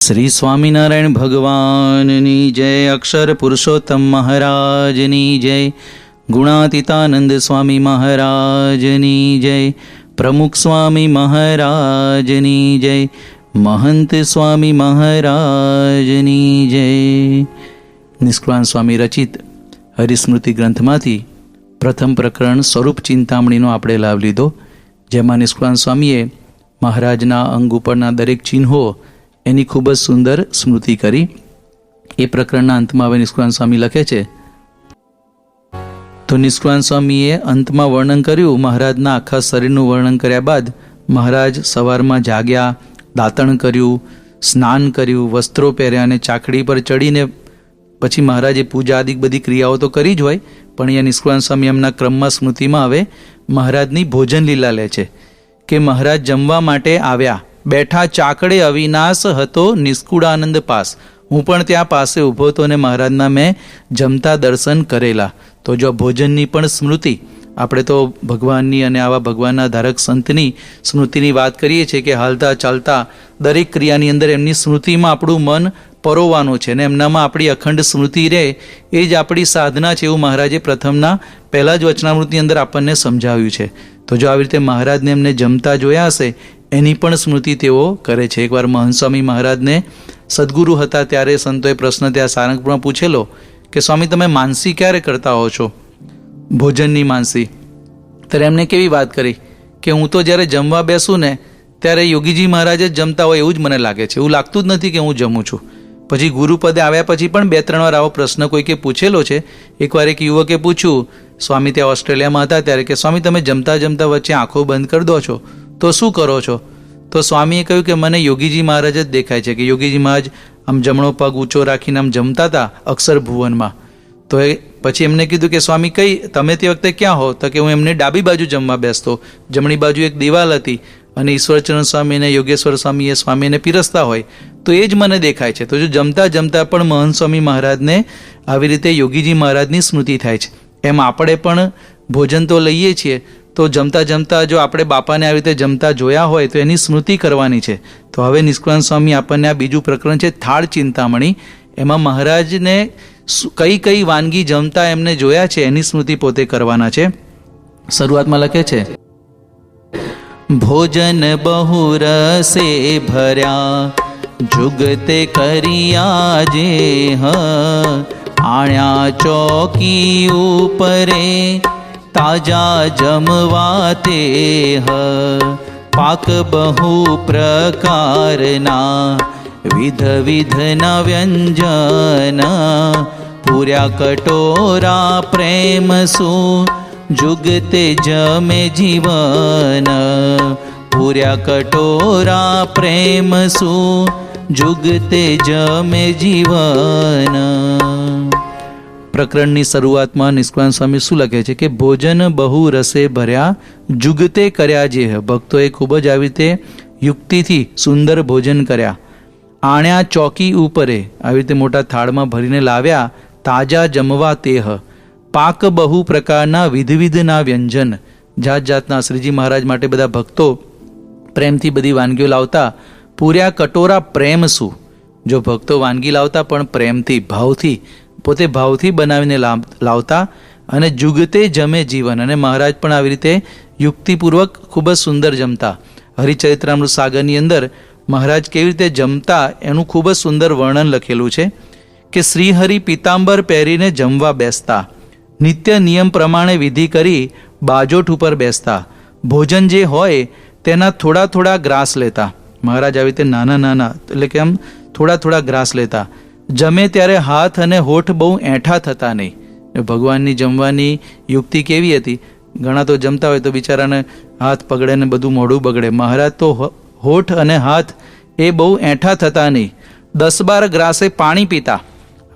શ્રી સ્વામિનારાયણ ભગવાનની જય, અક્ષર પુરુષોત્તમ મહારાજની જય, ગુણાતીતાનંદ સ્વામી મહારાજની જય, પ્રમુખ સ્વામી મહારાજની જય, મહંત સ્વામી મહારાજની જય. નિષ્કુળાનંદ સ્વામી રચિત હરિસ્મૃતિ ગ્રંથમાંથી પ્રથમ પ્રકરણ સ્વરૂપ ચિંતામણીનો આપણે લાભ લીધો, જેમાં નિષ્કુળાનંદ સ્વામીએ મહારાજના અંગ ઉપરના દરેક ચિહ્નો એની ખૂબ જ સુંદર સ્મૃતિ કરી. એ પ્રકરણના અંતમાં હવે નિષ્કુળાનંદ સ્વામી લખે છે, તો નિષ્કુળાનંદ સ્વામીએ અંતમાં વર્ણન કર્યું. મહારાજના આખા શરીરનું વર્ણન કર્યા બાદ મહારાજ સવારમાં જાગ્યા, દાંતણ કર્યું, સ્નાન કર્યું, વસ્ત્રો પહેર્યા અને ચાકડી પર ચડીને પછી મહારાજે પૂજા આદિ બધી ક્રિયાઓ તો કરી જ હોય, પણ અહીંયા નિષ્કુળાનંદ સ્વામી એમના ક્રમમાં સ્મૃતિમાં હવે મહારાજની ભોજન લીલા લે છે કે મહારાજ જમવા માટે આવ્યા, બેઠા ચાકડે અવિનાશ હતો નિષ્કુળાનંદ પાસ. હું પણ ત્યાં પાસે ઊભો હતો અને મહારાજના મેં જમતા દર્શન કરેલા. તો જો ભોજનની પણ સ્મૃતિ, આપણે તો ભગવાનની અને આવા ભગવાનના ધારક સંતની સ્મૃતિની વાત કરીએ છીએ કે હાલતા ચાલતા દરેક ક્રિયાની અંદર એમની સ્મૃતિમાં આપણું મન પરોવાનું છે અને એમનામાં આપણી અખંડ સ્મૃતિ રહે, એ જ આપણી સાધના છે, એવું મહારાજે પ્રથમના પહેલાં જ વચનામૃતની અંદર આપણને સમજાવ્યું છે. તો જો આવી રીતે મહારાજને એમને જમતા જોયા હશે એની પણ સ્મૃતિ તેઓ કરે છે. એકવાર મહંત સ્વામી મહારાજને સદગુરુ હતા ત્યારે સંતોએ પ્રશ્ન ત્યાં સારંગપુરમાં પૂછેલો કે સ્વામી તમે માનસી ક્યારે કરતા હો છો, ભોજનની માનસી? ત્યારે એમને કેવી વાત કરી કે હું તો જ્યારે જમવા બેસું ને ત્યારે યોગીજી મહારાજ જ જમતા હોય એવું જ મને લાગે છે, એવું લાગતું જ નથી કે હું જમું છું. પછી ગુરુપદે આવ્યા પછી પણ 2-3 વાર આવો પ્રશ્ન કોઈકે પૂછેલો છે. એકવાર એક યુવકે પૂછ્યું, સ્વામી ત્યાં ઓસ્ટ્રેલિયામાં હતા ત્યારે, કે સ્વામી તમે જમતા જમતા વચ્ચે આંખો બંધ કરી દો છો તો શું કરો છો? તો સ્વામીએ કહ્યું કે મને યોગીજી મહારાજ જ દેખાય છે, કે યોગીજી મહારાજ આમ જમણો પગ ઊંચો રાખીને આમ જમતા હતા અક્ષર ભુવનમાં. તો એ પછી એમને કીધું કે સ્વામી કઈ તમે તે વખતે ક્યાં હો? તો કે હું એમને ડાબી બાજુ જમવા બેસતો, જમણી બાજુ એક દિવાલ હતી અને ઈશ્વરચરણ સ્વામી અને યોગેશ્વર સ્વામી એ સ્વામીને પીરસતા હોય, તો એ જ મને દેખાય છે. તો જો જમતા જમતા પણ મહંત સ્વામી મહારાજને આવી રીતે યોગીજી મહારાજની સ્મૃતિ થાય છે. એમ આપણે પણ ભોજન તો લઈએ છીએ, તો જમતા જમતા જો આપણે બાપાને આવી રીતે જમતા જોયા હોય તો એની સ્મૃતિ કરવાની છે. તો હવે નિષ્કુળાનંદ સ્વામી આપણને આ બીજું પ્રકરણ છે થાળ ચિંતામણી, એમાં મહારાજને કઈ કઈ વાનગી જમતા એમને જોયા છે એની સ્મૃતિ પોતે કરવાના છે. શરૂઆતમાં લખે છે, ભોજન બહુ રસે ભર્યા જુગતે કર્યા જે આણ્યા ચોકી ઉપરે તાજા જમવા તે પાક બહુ પ્રકારના વિધ વિધના વ્યંજન પૂર્યા કટોરા પ્રેમ શું જુગતે જમે જીવન પૂર્યા કટોરા પ્રેમ શું જુગતે જમે જીવન. પ્રકરણની શરૂઆતમાં નિષ્કુળાનંદ સ્વામી શું લખે છે કે ભોજન બહુ રસે ભર્યા જુગતે કર્યા જે, ભક્તોએ ખૂબ જ આવી રીતે યુક્તિથી સુંદર ભોજન કર્યા. આણ્યા ચોકી ઉપરે, આવી રીતે મોટા થાળમાં ભરીને લાવ્યા, તાજા જમવા તેહ પાક બહુ પ્રકારના વિધવિધના વ્યંજન, જાત જાતના શ્રીજી મહારાજ માટે બધા ભક્તો પ્રેમથી બધી વાનગીઓ લાવતા. પૂર્યા કટોરા પ્રેમ શું, જો ભક્તો વાનગી લાવતા પણ પ્રેમથી ભાવથી, પોતે ભાવથી બનાવીને લાવતા. અને જુગતે જમે જીવન, અને મહારાજ પણ આવી રીતે યુક્તિપૂર્વક ખૂબ જ સુંદર જમતા. હરિચરિત્રામૃત સાગરની અંદર મહારાજ કેવી રીતે જમતા એનું ખૂબ જ સુંદર વર્ણન લખેલું છે કે શ્રીહરિ પિતાંબર પહેરીને જમવા બેસતા, નિત્ય નિયમ પ્રમાણે વિધિ કરી બાજોઠ ઉપર બેસતા, ભોજન જે હોય તેના થોડા થોડા ગ્રાસ લેતા. મહારાજ આવી રીતે નાના નાના એટલે કે આમ થોડા થોડા ગ્રાસ લેતા. જમે ત્યારે હાથ અને હોઠ બહુ એઠા થતા નહીં. ભગવાનની જમવાની યુક્તિ કેવી હતી, ઘણા તો જમતા હોય તો બિચારાને હાથ પગડે ને બધું મોઢું બગડે. મહારાજ તો હોઠ અને હાથ એ બહુ એઠા થતા નહીં. 10-12 ગ્રાસે પાણી પીતા,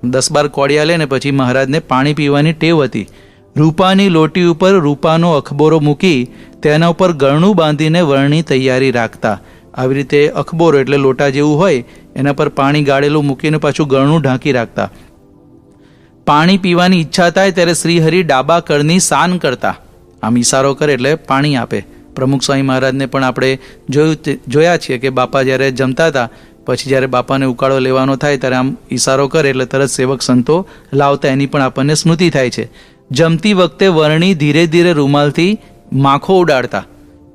10-12 કોડિયા લે ને પછી મહારાજને પાણી પીવાની ટેવ હતી. રૂપાની લોટી ઉપર રૂપાનો અખબોરો મૂકી તેના ઉપર ગળણું બાંધીને વરણી તૈયારી રાખતા. આવી રીતે અખબોરો એટલે લોટા જેવું હોય એના પર પાણી ગાળેલું મૂકીને પાછું ગળણું ઢાંકી રાખતા. પાણી પીવાની ઈચ્છા થાય ત્યારે શ્રીહરિ ડાબા કળની સાન કરતા, આમ ઈશારો કરે એટલે પાણી આપે. પ્રમુખ સ્વામી મહારાજને પણ આપણે જોયા છીએ કે બાપા જ્યારે જમતા હતા પછી જ્યારે બાપાને ઉકાળો લેવાનો થાય ત્યારે આમ ઈશારો કરે એટલે તરત સેવક સંતો લાવતા, એની પણ આપણને સ્મૃતિ થાય છે. જમતી વખતે વર્ણી ધીરે ધીરે રૂમાલથી માખો ઉડાડતા.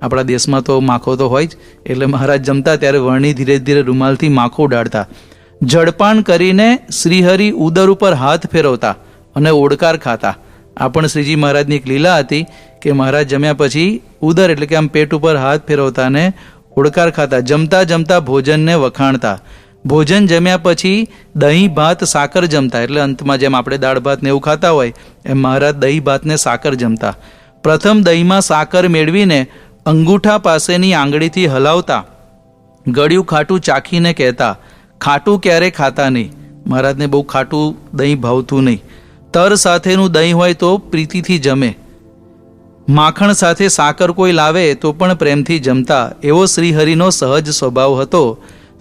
આપણા દેશમાં તો માખો તો હોય જ, એટલે મહારાજ જમતા ત્યારે વર્ણી ધીરે ધીરે રૂમાલથી માખો ઉડાડતા. જળપાન કરીને શ્રીહરિ ઉદર ઉપર હાથ ફેરવતા અને ઓડકાર ખાતા. આ પણ શ્રીજી મહારાજની એક લીલા હતી કે મહારાજ જમ્યા પછી ઉદર એટલે કે આમ પેટ ઉપર હાથ ફેરવતા અને ઓડકાર ખાતા. જમતા જમતા ભોજનને વખાણતા. ભોજન જમ્યા પછી દહીં ભાત સાકર જમતા, એટલે અંતમાં જેમ આપણે દાળ ભાત ને એવું ખાતા હોય એમ મહારાજ દહીં ભાત ને સાકર જમતા. પ્રથમ દહીંમાં સાકર મેળવીને અંગૂઠા પાસેની આંગળીથી હલાવતા. ગળ્યું ખાટું ચાખીને કહેતા, ખાટું ક્યારે ખાતા નહીં. મહારાજને બહુ ખાટું દહીં ભાવતું નહીં. તર સાથેનું દહીં હોય તો પ્રીતિથી જમે. માખણ સાથે સાકર કોઈ લાવે તો પણ પ્રેમથી જમતા. એવો શ્રીહરિનો સહજ સ્વભાવ હતો.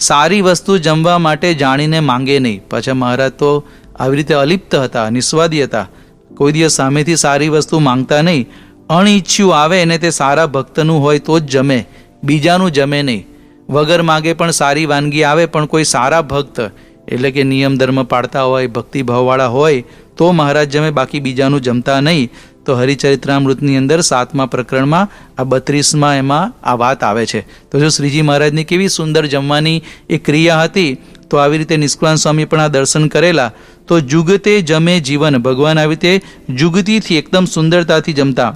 સારી વસ્તુ જમવા માટે જાણીને માંગે નહીં. પાછા મહારાજ તો આવી રીતે અલિપ્ત હતા, નિસ્વાદી હતા. કોઈ દિવસ સામેથી સારી વસ્તુ માંગતા નહીં. અણઈચ્છ્યું આવે અને તે સારા ભક્તનું હોય તો જ જમે, બીજાનું જમે નહીં. વગર માગે પણ સારી વાનગી આવે, પણ કોઈ સારા ભક્ત એટલે કે નિયમ ધર્મ પાળતા હોય, ભક્તિભાવવાળા હોય તો મહારાજ જમે, બાકી બીજાનું જમતા નહીં. તો હરિચરિત્રામૃતની અંદર 7મા પ્રકરણમાં આ 32માં એમાં આ વાત આવે છે. તો જો શ્રીજી મહારાજની કેવી સુંદર જમવાની એ ક્રિયા હતી, તો આવી રીતે નિષ્કુળાન સ્વામી પણ આ દર્શન કરેલા. તો જુગતે જમે જીવન, ભગવાન આવી રીતે જુગતીથી એકદમ સુંદરતાથી જમતા.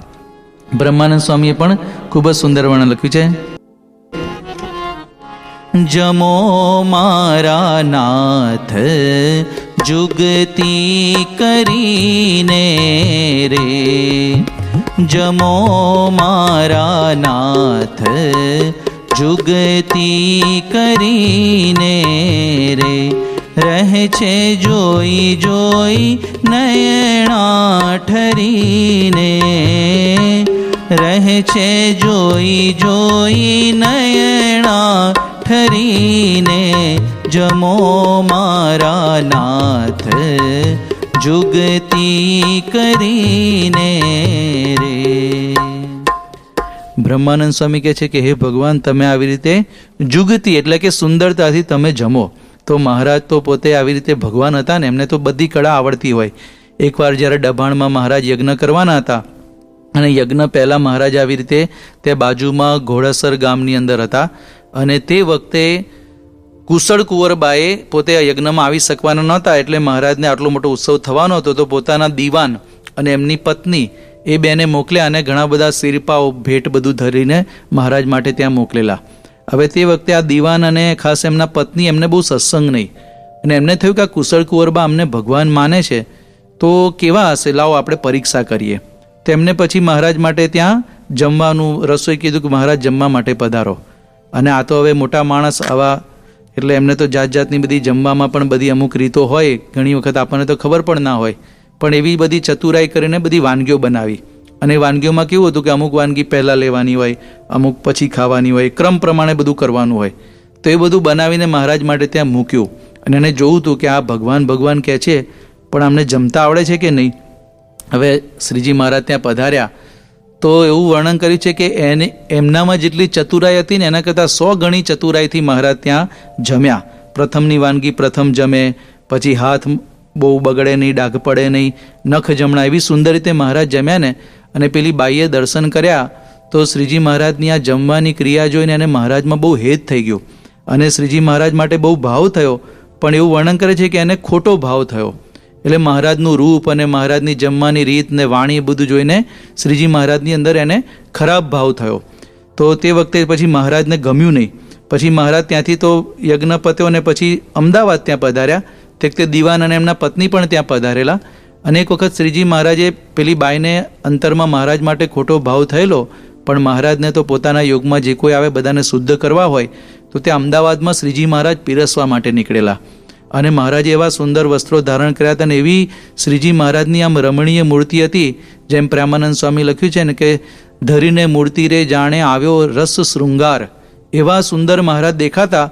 બ્રહ્માનંદ સ્વામીએ પણ ખૂબ જ સુંદર વર્ણન લખ્યું છે. જમો મારા નાથ જુગતી કરીને રે, જમો મારા નાથ જુગતી કરીને રે. રહે છે જોઈ જોઈ નયણા ઠરીને, રહે છે જોઈ જોઈ નયણા ઠરીને. જમો મારા નાથ જુગતી કરીને રે. બ્રહ્માનંદ સ્વામી કહે છે કે હે ભગવાન, તમે આવી રીતે જુગતી એટલે કે સુંદરતાથી તમે જમો. તો મહારાજ તો પોતે આવી રીતે ભગવાન હતા ને, એમને તો બધી કળા આવડતી હોય. એકવાર જ્યારે દબાણમાં મહારાજ યજ્ઞ કરવાના હતા અને યજ્ઞ પહેલાં મહારાજ આવી રીતે તે બાજુમાં ઘોડાસર ગામની અંદર હતા, અને તે વખતે કુશળ કુંવરબાએ પોતે આ યજ્ઞમાં આવી શકવાના નહોતા, એટલે મહારાજને આટલો મોટો ઉત્સવ થવાનો હતો. તો પોતાના દીવાન અને એમની પત્ની એ બેને મોકલ્યા અને ઘણા બધા શિરપાઓ ભેટ બધું ધરીને મહારાજ માટે ત્યાં મોકલેલા. હવે તે વખતે આ દીવાન અને ખાસ એમના પત્ની એમને બહુ સત્સંગ નહીં, અને એમને થયું કે આ કુશળ કુંવરબા અમને ભગવાન માને છે તો કેવા હશે, લાવો આપણે પરીક્ષા કરીએ. તેમને પછી મહારાજ માટે ત્યાં જમવાનું રસોઈ કીધું કે મહારાજ જમવા માટે પધારો. અને આ તો હવે મોટા માણસ આવા, એટલે એમને તો જાત જાતની બધી જમવામાં પણ બધી અમુક રીતો હોય, ઘણી વખત આપણને તો ખબર પણ ના હોય, પણ એવી બધી ચતુરાઈ કરીને બધી વાનગીઓ બનાવી. અને વાનગીઓમાં કેવું હતું કે અમુક વાનગી પહેલાં લેવાની હોય, અમુક પછી ખાવાની હોય, ક્રમ પ્રમાણે બધું કરવાનું હોય. તો એ બધું બનાવીને મહારાજ માટે ત્યાં મૂક્યું. અને એને જોવું હતું કે આ ભગવાન ભગવાન કહે છે, પણ અમને જમતા આવડે છે કે નહીં. હવે શ્રીજી મહારાજ ત્યાં પધાર્યા તો એવું વર્ણન કર્યું છે કે એમનામાં જેટલી ચતુરાઈ હતી ને એના કરતાં 100 ગણી ચતુરાઈથી મહારાજ ત્યાં જમ્યા. પ્રથમની વાનગી પ્રથમ જમે, પછી હાથ બહુ બગડે નહીં, ડાઘ પડે નહીં, નખ જમણા, એવી સુંદર રીતે મહારાજ જમ્યા ને. અને પેલી બાઈએ દર્શન કર્યા તો શ્રીજી મહારાજની આ જમવાની ક્રિયા જોઈને એને મહારાજમાં બહુ હેત થઈ ગયું, અને શ્રીજી મહારાજ માટે બહુ ભાવ થયો. પણ એવું વર્ણન કરે છે કે એને ખોટો ભાવ થયો. એટલે મહારાજનું રૂપ અને મહારાજની જમવાની રીત ને વાણી બધું જોઈને શ્રીજી મહારાજની અંદર એને ખરાબ ભાવ થયો. તો તે વખતે પછી મહારાજને ગમ્યું નહીં. પછી મહારાજ ત્યાંથી તો યજ્ઞ પત્યો અને પછી અમદાવાદ ત્યાં પધાર્યા. તે વખતે દીવાન અને એમના પત્ની પણ ત્યાં પધારેલા. અને એક વખત શ્રીજી મહારાજે પેલી બાઈને અંતરમાં મહારાજ માટે ખોટો ભાવ થયેલો, પણ મહારાજને તો પોતાના યોગમાં જે કોઈ આવે બધાને શુદ્ધ કરવા હોય, તો તે અમદાવાદમાં શ્રીજી મહારાજ પીરસવા માટે નીકળેલા. અને મહારાજે એવા સુંદર વસ્ત્રો ધારણ કર્યા હતા, અને એવી શ્રીજી મહારાજની આમ રમણીય મૂર્તિ હતી, જેમ પ્રેમાનંદ સ્વામી લખ્યું છે ને કે ધરીને મૂર્તિ રે જાણે આવ્યો રસ શૃંગાર. એવા સુંદર મહારાજ દેખાતા.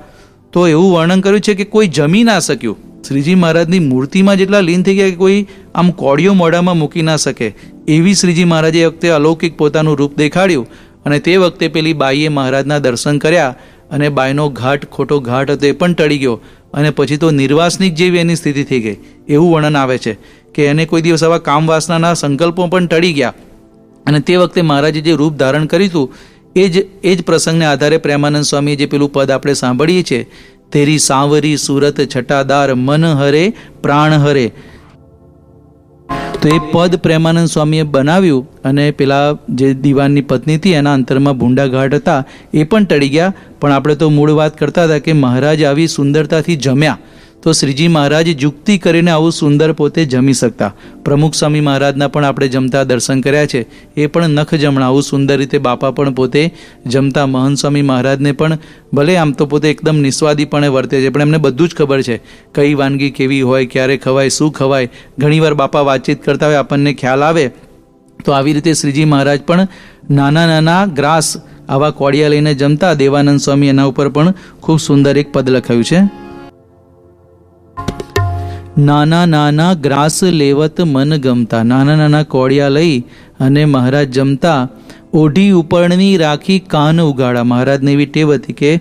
તો એવું વર્ણન કર્યું છે કે કોઈ જમી ના શક્યું. શ્રીજી મહારાજની મૂર્તિમાં જેટલા લીન થઈ ગયા કે કોઈ આમ કોળીઓ મોઢામાં મૂકી ના શકે, એવી શ્રીજી મહારાજે એ વખતે અલૌકિક પોતાનું રૂપ દેખાડ્યું. અને તે વખતે પેલી બાઈએ મહારાજના દર્શન કર્યા અને બાયનો ઘાટ ખોટો ઘાટ હતો એ પણ ટળી ગયો અને પછી તો નિર્વાસનિક જેવી એની સ્થિતિ થઈ ગઈ એવું વર્ણન આવે છે કે એને કોઈ દિવસ આવા કામ વાસનાના સંકલ્પો પણ ટળી ગયા. અને તે વખતે મહારાજે જે રૂપ ધારણ કર્યું હતું એ જ પ્રસંગને આધારે પ્રેમાનંદ સ્વામીએ જે પેલું પદ આપણે સાંભળીએ છીએ, તેરી સાંવરી સુરત છટાદાર મન હરે પ્રાણ હરે. તો એ પદ પ્રેમાનંદ સ્વામીએ બનાવ્યું અને પેલા જે દીવાનની પત્ની હતી એના અંતરમાં ભૂંડા ઘાટ હતા એ પણ ટળી ગયા. પણ આપણે તો મૂળ વાત કરતા હતા કે મહારાજ આવી સુંદરતાથી જમ્યા તો શ્રીજી મહારાજ યુક્તિ કરીને આવું સુંદર પોતે જમી શકતા. પ્રમુખ સ્વામી મહારાજના પણ આપણે જમતા દર્શન કર્યા છે, એ પણ નખ જમણા આવું સુંદર રીતે બાપા પણ પોતે જમતા. મહંત સ્વામી મહારાજને પણ ભલે આમ તો પોતે એકદમ નિસ્વાદીપણે વર્તે છે, પણ એમને બધું જ ખબર છે કઈ વાનગી કેવી હોય, ક્યારે ખવાય, શું ખવાય. ઘણીવાર બાપા વાતચીત કરતા હોય આપણને ખ્યાલ આવે. તો આવી રીતે શ્રીજી મહારાજ પણ નાના નાના ગ્રાસ આવા કોડિયા લઈને જમતા. દેવાનંદ સ્વામી એના ઉપર પણ ખૂબ સુંદર એક પદ લખાયું છે, નાના નાના ગ્રાસ લેવત મન ગમતા. નાના નાના કોડિયા લઈ અને મહારાજ જમતા. ઓઢી ઉપરણી રાખી કાન ઉગાડા. મહારાજને એવી ટેવ હતી કે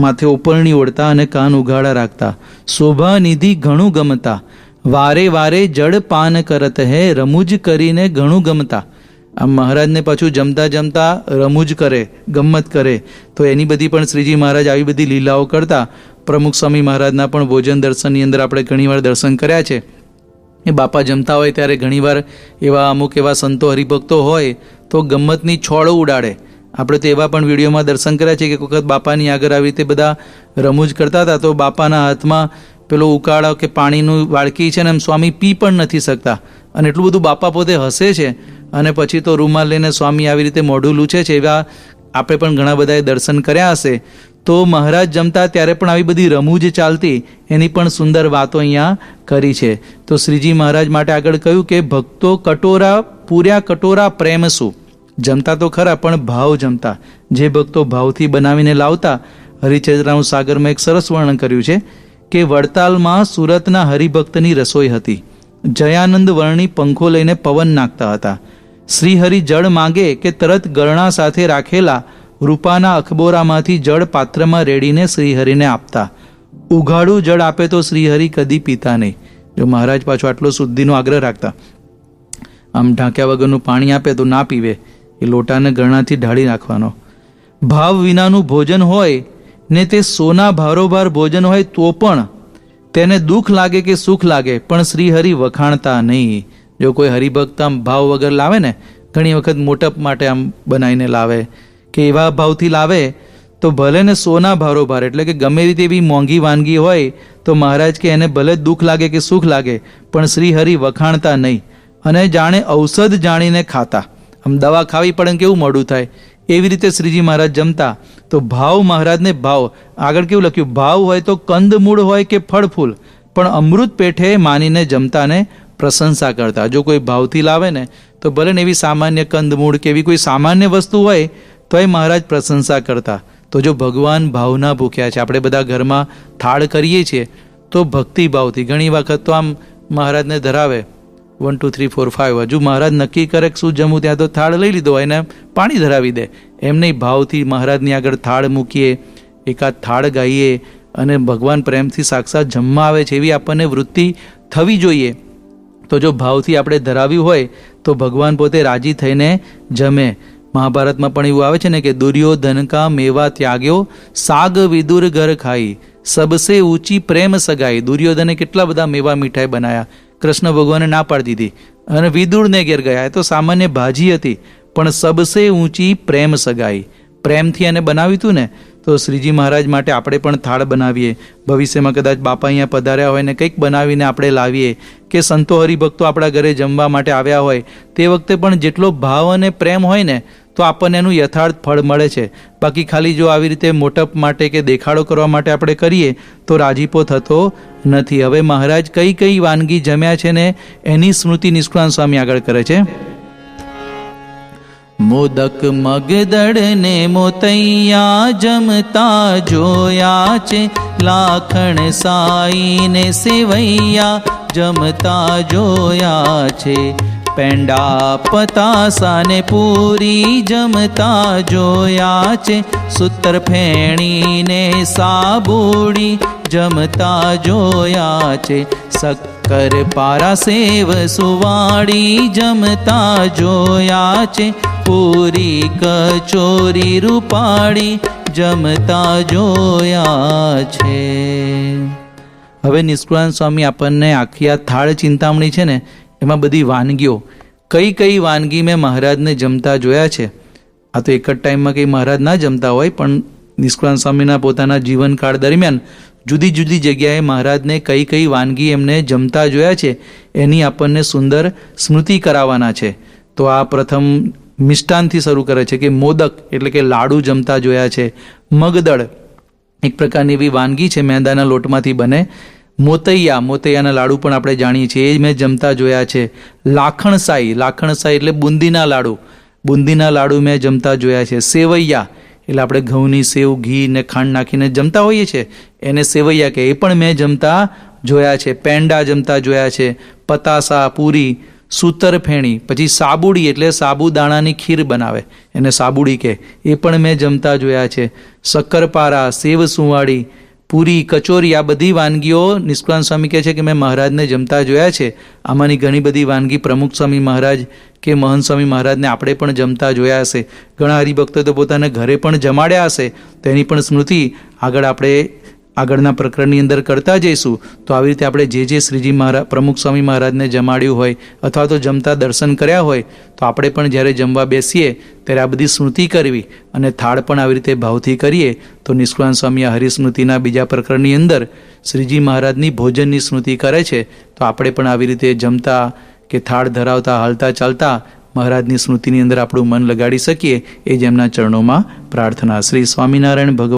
માથે ઉપરણી ઓઢતા અને કાન ઉગાડા રાખતા. શોભા નિધિ ઘણું ગમતા. વારે વારે જળ પાન કરત હે. રમૂજ કરીને ઘણું ગમતા. આમ મહારાજને પાછું જમતા જમતા રમૂજ કરે, ગમ્મત કરે. તો એની બધી પણ શ્રીજી મહારાજ આવી બધી લીલાઓ કરતા. પ્રમુખ સ્વામી મહારાજના પણ ભોજન દર્શનની અંદર આપણે ઘણીવાર દર્શન કર્યા છે. એ બાપા જમતા હોય ત્યારે ઘણીવાર એવા અમુક એવા સંતો હરિભક્તો હોય તો ગમ્મતની છોડો ઉડાડે. આપણે તો એવા પણ વિડીયોમાં દર્શન કર્યા છે કે એક વખત બાપાની આગળ આવી રીતે બધા રમૂજ કરતા હતા તો બાપાના હાથમાં પેલો ઉકાળો કે પાણીનું વાડકી છે ને એમ સ્વામી પી પણ નથી શકતા. અને એટલું બધું બાપા પોતે હસે છે અને પછી તો રૂમાલ લઈને સ્વામી આવી રીતે મોઢું લૂછે છે. એવા આપણે પણ ઘણા બધાએ દર્શન કર્યા હશે. તો મહારાજ જમતા ત્યારે પણ આવી બધી રમૂજ ચાલતી, એની પણ સુંદર વાતો અહીંયા કરી છે. તો શ્રીજી મહારાજ માટે આગળ કહ્યું કે ભક્તો કટોરા પૂર્યા કટોરા પ્રેમ શું. જમતા તો ખરા પણ ભાવ જમતા. જે ભક્તો ભાવથી બનાવીને લાવતા. હરિચરિત્રાનું સાગરમાં એક સરસ વર્ણન કર્યું છે કે વડતાલમાં સુરતના હરિભક્તની રસોઈ હતી. જયાનંદ વર્ણી પંખો લઈને પવન નાખતા હતા. શ્રીહરિ જળ માંગે કે તરત ગરણા સાથે રાખેલા રૂપાના અખબોરામાંથી જળ પાત્રમાં રેડીને શ્રીહરિને આપતા. ઉઘાડું જળ આપે તો શ્રીહરિ કદી પીતા નહીં. જો મહારાજ પાછો આટલો શુદ્ધિનો આગ્રહ રાખતા. આમ ઢાંક્યા વગરનું પાણી આપે તો ના પીવે, એ લોટાને ગરણાથી ઢાળી નાખવાનો. ભાવ વિનાનું ભોજન હોય ને તે સોના ભારોભાર ભોજન હોય તો પણ તેને દુઃખ લાગે કે સુખ લાગે પણ શ્રીહરિ વખાણતા નહીં. જો કોઈ હરિભક્ત આમ ભાવ વગર લાવે ને, ઘણી વખત મોટપ માટે આમ બનાવીને લાવે કે એવા ભાવથી લાવે તો ભલે ને સોના ભારોભાર એટલે કે ગમે રીતે એવી મોંઘી વાનગી હોય તો મહારાજ કે એને ભલે દુઃખ લાગે કે સુખ લાગે પણ શ્રીહરિ વખાણતા નહીં. અને જાણે ઔષધ જાણીને ખાતા. આમ દવા ખાવી પડે કેવું મોડું થાય એવી રીતે શ્રીજી મહારાજ જમતા. તો ભાવ મહારાજને ભાવ આગળ કેવું લખ્યું, ભાવ હોય તો કંદમૂળ હોય કે ફળ ફૂલ પણ અમૃત પેઠે માનીને જમતાને પ્રશંસા કરતા. જો કોઈ ભાવથી લાવે ને તો ભલે ને એવી સામાન્ય કંદમૂળ કે એવી કોઈ સામાન્ય વસ્તુ હોય તો એ મહારાજ પ્રશંસા કરતા. તો જો ભગવાન ભાવના ભૂખ્યા છે, આપણે બધા ઘરમાં થાળ કરીએ છીએ તો ભક્તિ ભાવથી. ઘણી વખત તો આમ મહારાજને ધરાવે 1 2 3 4 5, હજુ મહારાજ નક્કી કરે કે શું જમવું ત્યાં તો થાળ લઈ લીધો હોય ને પાણી ધરાવી દે. એમ નહીં, ભાવથી મહારાજની આગળ થાળ મૂકીએ, એકાદ થાળ ગાઈએ અને ભગવાન પ્રેમથી સાક્ષાત જમવા આવે છે એવી આપણને વૃત્તિ થવી જોઈએ. તો જો ભાવથી આપણે ધરાવ્યું હોય તો ભગવાન પોતે રાજી થઈને જમે. મહાભારતમાં પણ એવું આવે છે ને કે દુર્યોધન કા મેવા ત્યાગ્યો સાગ વિદુર ઘર ખાઈ સબસે ઊંચી પ્રેમ સગાઈ. દુર્યોધને કેટલા બધા મેવા મીઠાઈ બનાયા, કૃષ્ણ ભગવાને ના પાડી દીધી અને વિદુરને ઘેર ગયા. એ તો સામાન્ય ભાજી હતી પણ સબસે ઊંચી પ્રેમ સગાઈ, પ્રેમથી એને બનાવ્યું હતું ને. તો શ્રીજી મહારાજ માટે આપણે પણ થાળ બનાવીએ. ભવિષ્યમાં કદાચ બાપા અહીંયા પધાર્યા હોય ને કંઈક બનાવીને આપણે લાવીએ કે સંતો હરિભક્તો આપણા ઘરે જમવા માટે આવ્યા હોય તે વખતે પણ જેટલો ભાવ અને પ્રેમ હોય ને તો આપણને એનું યથાર્થ ફળ મળે છે. બાકી ખાલી જો આવી રીતે મોટપ માટે કે દેખાડો કરવા માટે આપણે કરીએ તો રાજીપો થતો નથી. હવે મહારાજ કઈ કઈ વાનગી જમ્યા છે ને એની સ્મૃતિ નિષ્કુળાન સ્વામી આગળ કરે છે. મોદક મગદળ ને મોતૈયા જમતા જોયા છે, લાખણ સાઈ ને સેવૈયા જમતા જોયા છે. પેંડા પતાસા ને પૂરી જમતા જોયા છે, સૂતર ફેણી ને સાબુડી જમતા જોયા છે, શક્કર પારા સેવ સુવાડી જમતા જોયા છે, પૂરી કચોરી રૂપાળી જમતા જોયા છે. હવે નિષ્કુળાનંદ સ્વામી આપણને આખી આ થાળ ચિંતામણી છે ને એમાં બધી વાનગીઓ, કઈ કઈ વાનગી મેં મહારાજને જમતા જોયા છે. આ તો એક જ ટાઈમમાં કંઈ મહારાજ ના જમતા હોય, પણ નિષ્કુળાનંદ સ્વામીના પોતાના જીવનકાળ દરમિયાન જુદી જુદી જગ્યાએ મહારાજને કઈ કઈ વાનગી એમને જમતા જોયા છે એની આપણને સુંદર સ્મૃતિ કરાવવાના છે. તો આ પ્રથમ મિષ્ટાનથી શરૂ કરે છે કે મોદક એટલે કે લાડુ જમતા જોયા છે. મગદળ એક પ્રકારની એવી વાનગી છે, મેંદાના લોટમાંથી બને. મોતૈયાના લાડુ પણ આપણે જાણીએ છીએ, એ મેં જમતા જોયા છે. લાખણસાઈ એટલે બુંદીના લાડુ મેં જમતા જોયા છે. સેવૈયા એટલે આપણે ઘઉંની સેવ, ઘી ને ખાંડ નાખીને જમતા હોઈએ છીએ, એને સેવૈયા કહે, એ પણ મેં જમતા જોયા છે. પેંડા જમતા જોયા છે. પતાસા, પૂરી, સૂતર ફેણી, પછી સાબુડી એટલે સાબુદાણાની ખીર બનાવે એને સાબુડી કહે, એ પણ મેં જમતા જોયા છે. શક્કરપારા, સેવ સુવાડી, પૂરી, કચોરી, આ બધી વાનગીઓ નિષ્કુળાનંદ સ્વામી કહે છે કે મેં મહારાજને જમતા જોયા છે. આમાંની ઘણી બધી વાનગી પ્રમુખ સ્વામી મહારાજ કે મહંત સ્વામી મહારાજને આપણે પણ જમતા જોયા હશે. ઘણા હરિભક્તોએ તો પોતાના ઘરે પણ જમાડ્યા હશે, તેની પણ સ્મૃતિ આપણે આગળના પ્રકરણની અંદર કરતા જઈશું. તો આવી રીતે આપણે જે શ્રીજી મહારાજ પ્રમુખ સ્વામી મહારાજને જમાડ્યું હોય અથવા તો જમતા દર્શન કર્યા હોય, તો આપણે પણ જ્યારે જમવા બેસીએ ત્યારે આ બધી સ્મૃતિ કરવી અને થાળ પણ આવી રીતે ભાવથી કરીએ તો નિષ્કુળાનંદ સ્વામી આ હરિસ્મૃતિના બીજા પ્રકરણની અંદર શ્રીજી મહારાજની ભોજનની સ્મૃતિ કરે છે. તો આપણે પણ આવી રીતે જમતા કે થાળ ધરાવતા, હાલતા ચાલતા મહારાજની સ્મૃતિની અંદર આપણું મન લગાડી શકીએ, એ જ એમના ચરણોમાં પ્રાર્થના. શ્રી સ્વામિનારાયણ ભગવાન.